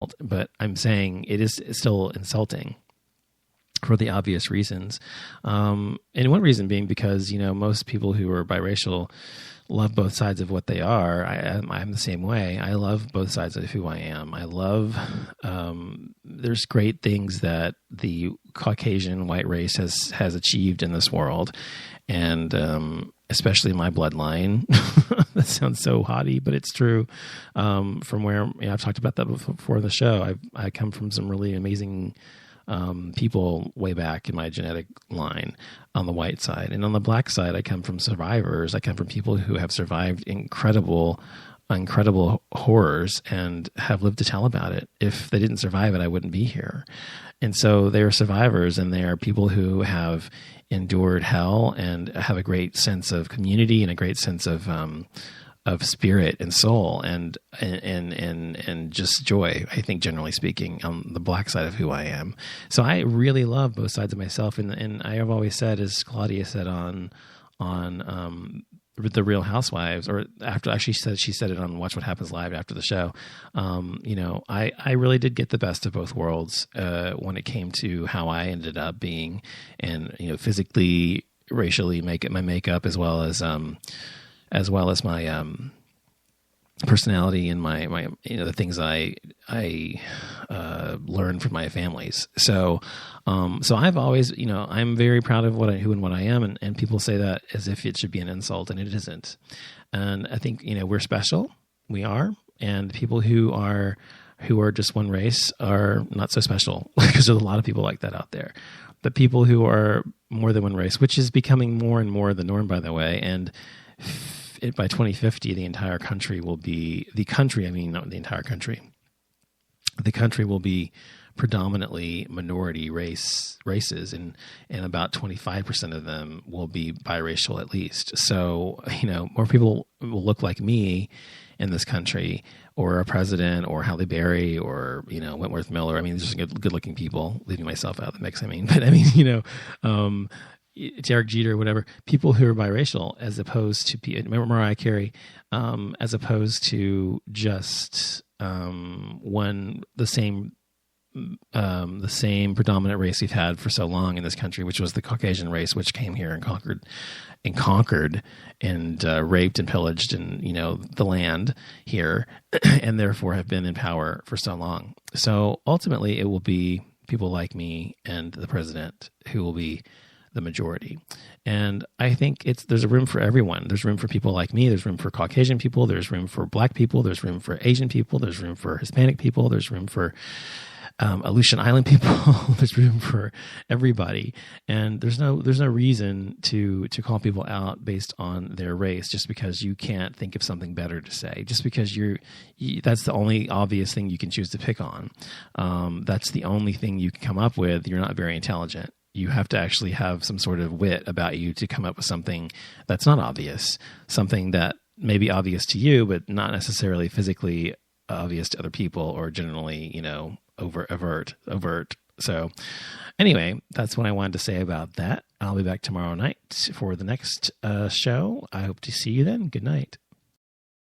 insult, but I'm saying it is still insulting for the obvious reasons. And one reason being because, most people who are biracial love both sides of what they are. I'm the same way. I love both sides of who I am. I love, there's great things that the Caucasian white race has achieved in this world. And, especially my bloodline. That sounds so haughty, but it's true. From where, I've talked about that before in the show. I come from some really amazing people way back in my genetic line on the white side. And on the black side, I come from survivors. I come from people who have survived incredible horrors and have lived to tell about it. If they didn't survive it, I wouldn't be here. And so they are survivors, and they are people who have endured hell and have a great sense of community and a great sense of spirit and soul and just joy, I think, generally speaking, on the black side of who I am. So I really love both sides of myself. And I have always said, as Claudia said on The Real Housewives, or after she said it on Watch What Happens Live after the show, I really did get the best of both worlds when it came to how I ended up being, and, physically, racially, my makeup, as well as my personality and my the things I learned from my families. So I've always, I'm very proud of who and what I am, and people say that as if it should be an insult, and it isn't. And I think, we're special. We are, and people who are just one race are not so special, because there's a lot of people like that out there. But people who are more than one race, which is becoming more and more the norm, by the way, and by 2050, the entire country will be the country will be predominantly minority races, and about 25% of them will be biracial at least. So, more people will look like me in this country, or a president, or Halle Berry, or, Wentworth Miller. I mean, these are good looking people, leaving myself out of the mix. Derek Jeter, whatever, people who are biracial, as opposed to Mariah Carey, as opposed to just the same predominant race we've had for so long in this country, which was the Caucasian race, which came here and conquered and raped and pillaged and the land here, and therefore have been in power for so long. So ultimately, it will be people like me and the president who will be the majority. And I think there's a room for everyone. There's room for people like me. There's room for Caucasian people. There's room for Black people. There's room for Asian people. There's room for Hispanic people. There's room for Aleutian Island people. There's room for everybody. And there's no reason to call people out based on their race, just because you can't think of something better to say, just because that's the only obvious thing you can choose to pick on. That's the only thing you can come up with. You're not very intelligent. You have to actually have some sort of wit about you to come up with something that's not obvious, something that may be obvious to you, but not necessarily physically obvious to other people, or generally, overt. So anyway, that's what I wanted to say about that. I'll be back tomorrow night for the next show. I hope to see you then. Good night.